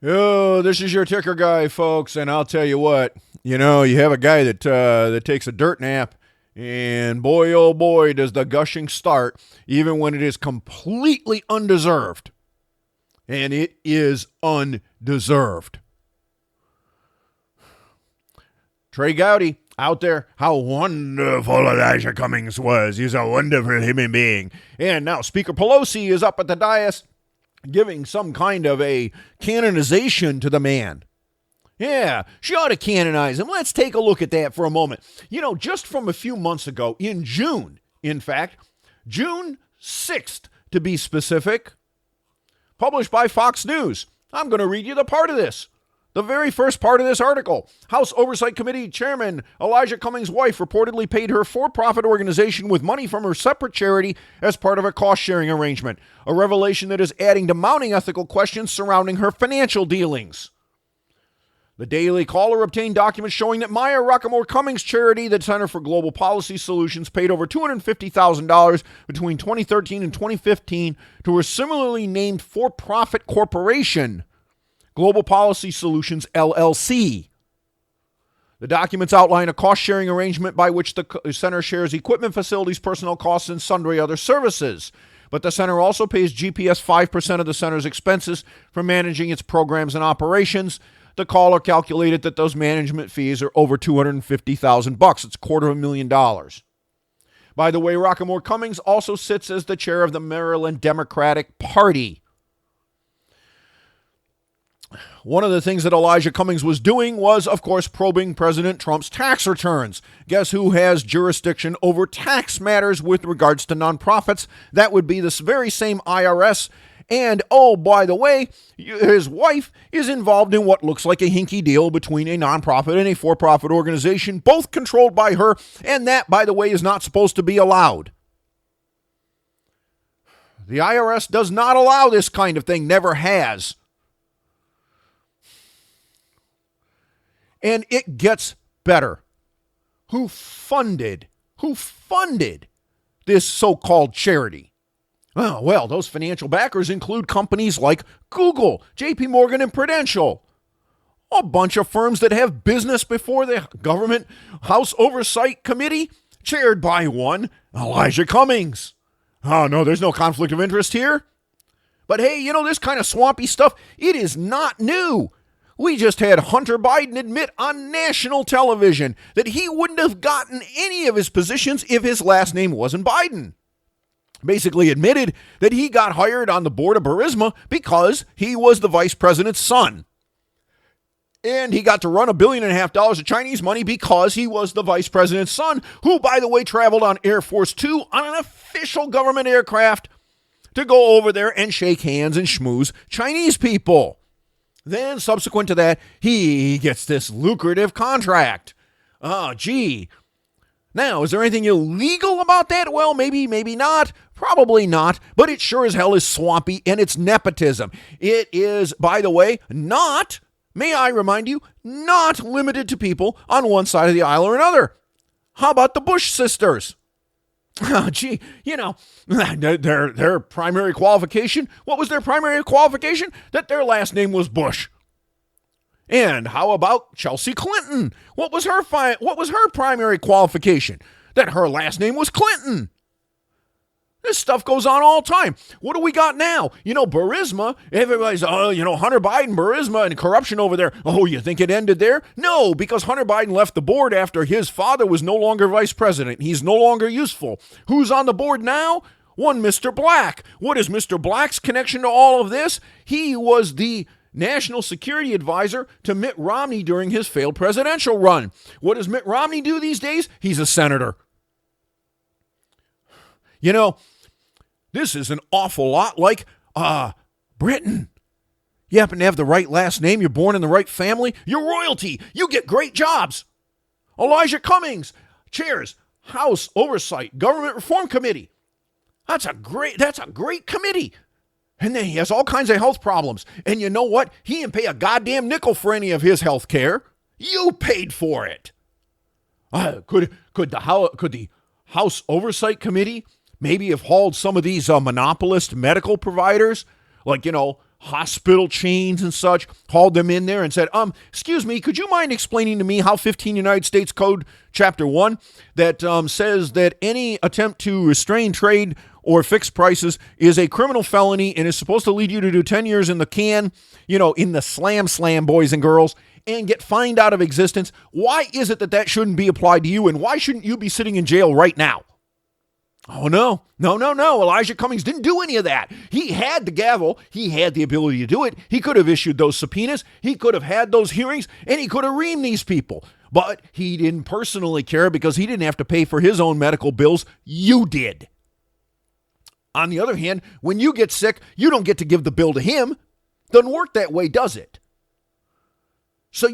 Oh, this is your ticker guy, folks, and I'll tell you what. You have a guy that takes a dirt nap, and boy, oh boy, does the gushing start, even when it is completely undeserved. And it is undeserved. Trey Gowdy out there, how wonderful Elijah Cummings was. He's a wonderful human being. And now Speaker Pelosi is up at the dais giving some kind of a canonization to the man. Yeah, she ought to canonize him. Let's take a look at that for a moment. Just from a few months ago, in June, in fact, June 6th to be specific, published by Fox News. I'm going to read you the part of this. The very first part of this article. House Oversight Committee Chairman Elijah Cummings' wife reportedly paid her for-profit organization with money from her separate charity as part of a cost-sharing arrangement, a revelation that is adding to mounting ethical questions surrounding her financial dealings. The Daily Caller obtained documents showing that Maya Rockamore Cummings' charity, the Center for Global Policy Solutions, paid over $250,000 between 2013 and 2015 to her similarly named for-profit corporation, Global Policy Solutions, LLC. The documents outline a cost-sharing arrangement by which the center shares equipment, facilities, personnel costs, and sundry other services. But the center also pays GPS 5% of the center's expenses for managing its programs and operations. The caller calculated that those management fees are over $250,000. It's $250,000. By the way, Rockamore Cummings also sits as the chair of the Maryland Democratic Party. One of the things that Elijah Cummings was doing was, of course, probing President Trump's tax returns. Guess who has jurisdiction over tax matters with regards to nonprofits? That would be this very same IRS. And, oh, by the way, his wife is involved in what looks like a hinky deal between a nonprofit and a for-profit organization, both controlled by her, and that, by the way, is not supposed to be allowed. The IRS does not allow this kind of thing, never has. And it gets better. Who funded this so-called charity? Oh, well, those financial backers include companies like Google, JP Morgan, and Prudential. A bunch of firms that have business before the government House Oversight Committee, chaired by one Elijah Cummings. Oh, no, there's no conflict of interest here. But hey, this kind of swampy stuff, it is not new. We just had Hunter Biden admit on national television that he wouldn't have gotten any of his positions if his last name wasn't Biden. Basically admitted that he got hired on the board of Burisma because he was the vice president's son. And he got to run $1.5 billion of Chinese money because he was the vice president's son, who, by the way, traveled on Air Force Two on an official government aircraft to go over there and shake hands and schmooze Chinese people. Then, subsequent to that, he gets this lucrative contract. Oh, gee. Now, is there anything illegal about that? Well, maybe not. Probably not. But it sure as hell is swampy, and it's nepotism. It is, by the way, not, may I remind you, not limited to people on one side of the aisle or another. How about the Bush sisters? Oh, gee, their primary qualification, what was their primary qualification? That their last name was Bush. And how about Chelsea Clinton? What was her primary qualification? That her last name was Clinton. This stuff goes on all the time. What do we got now? Burisma, everybody's, Hunter Biden, Burisma, and corruption over there. Oh, you think it ended there? No, because Hunter Biden left the board after his father was no longer vice president. He's no longer useful. Who's on the board now? One Mr. Black. What is Mr. Black's connection to all of this? He was the national security advisor to Mitt Romney during his failed presidential run. What does Mitt Romney do these days? He's a senator. This is an awful lot like Britain. You happen to have the right last name, you're born in the right family, you're royalty, you get great jobs. Elijah Cummings chairs House Oversight Government Reform Committee. That's a great committee. And then he has all kinds of health problems. And you know what? He didn't pay a goddamn nickel for any of his health care. You paid for it. Could the House Oversight Committee maybe have hauled some of these monopolist medical providers, like, hospital chains and such, hauled them in there and said, excuse me, could you mind explaining to me how 15 United States Code Chapter 1 that says that any attempt to restrain trade or fix prices is a criminal felony and is supposed to lead you to do 10 years in the can, in the slam, boys and girls, and get fined out of existence? Why is it that shouldn't be applied to you, and why shouldn't you be sitting in jail right now? Oh, no. Elijah Cummings didn't do any of that. He had the gavel. He had the ability to do it. He could have issued those subpoenas. He could have had those hearings, and he could have reamed these people. But he didn't personally care because he didn't have to pay for his own medical bills. You did. On the other hand, when you get sick, you don't get to give the bill to him. Doesn't work that way, does it? So,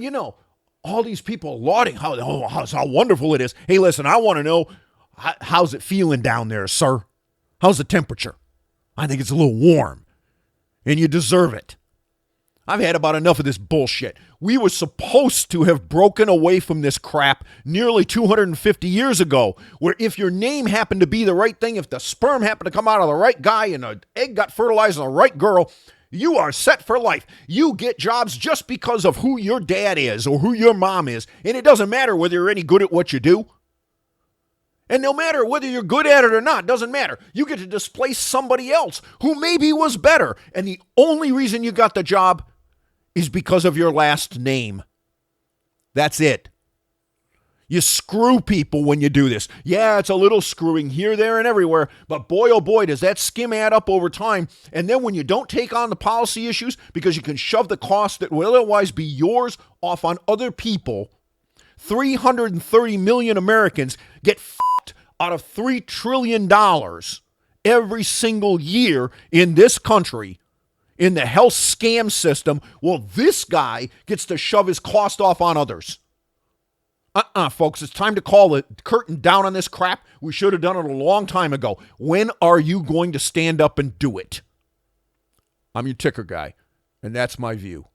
all these people lauding how wonderful it is. Hey, listen, I want to know, how's it feeling down there, sir? How's the temperature? I think it's a little warm, and you deserve it. I've had about enough of this bullshit. We were supposed to have broken away from this crap nearly 250 years ago, where if your name happened to be the right thing, if the sperm happened to come out of the right guy and the egg got fertilized on the right girl, you are set for life. You get jobs just because of who your dad is or who your mom is, and it doesn't matter whether you're any good at what you do. And no matter whether you're good at it or not, doesn't matter. You get to displace somebody else who maybe was better, and the only reason you got the job is because of your last name. That's it. You screw people when you do this. Yeah, it's a little screwing here, there, and everywhere, but boy, oh boy, does that skim add up over time. And then when you don't take on the policy issues because you can shove the cost that will otherwise be yours off on other people, 330 million Americans get f***ed out of $3 trillion every single year in this country in the health scam system. Well, this guy gets to shove his cost off on others. Folks, it's time to call the curtain down on this crap. We should have done it a long time ago. When are you going to stand up and do it? I'm your ticker guy, and that's my view.